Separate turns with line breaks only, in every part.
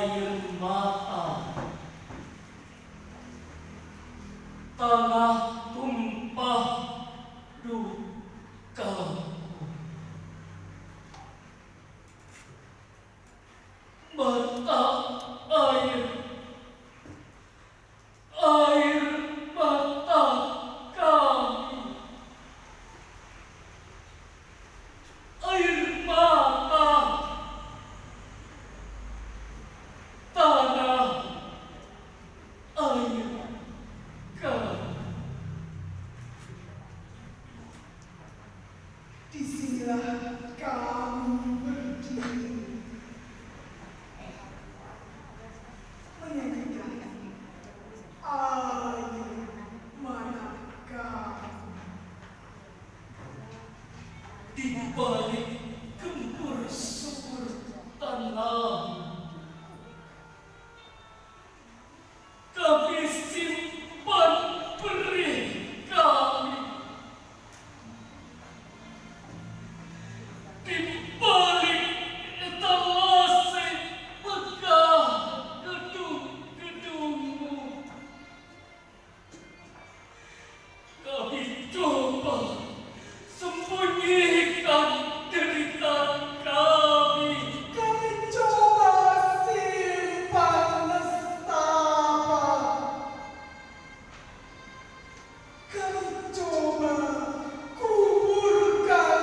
air mata, tanah tumpah duka. Mata air mata kami, air mata tanah air kami.
Disinilah kami berdiri menyanyikan air mata kami.
Di balik gempur subur tanah, kami simpan perih kami. Di balik etalase megah gedung-gedungmu, kami coba sembunyikan derita kami.
Kami coba simpan nestapa. Kami coba kuburkan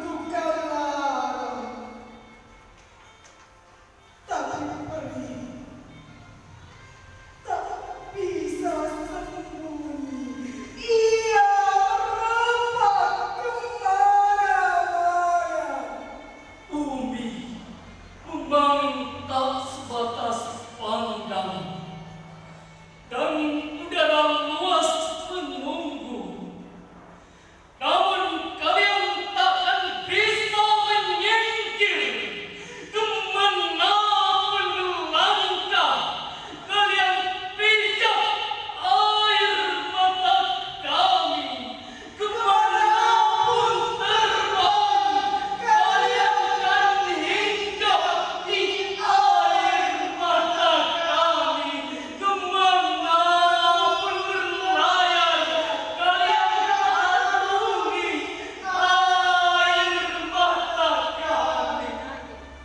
duka lara. Tapi perih tak bisa sembunyi. Ia merapat kemana-mana.
Bumi membangun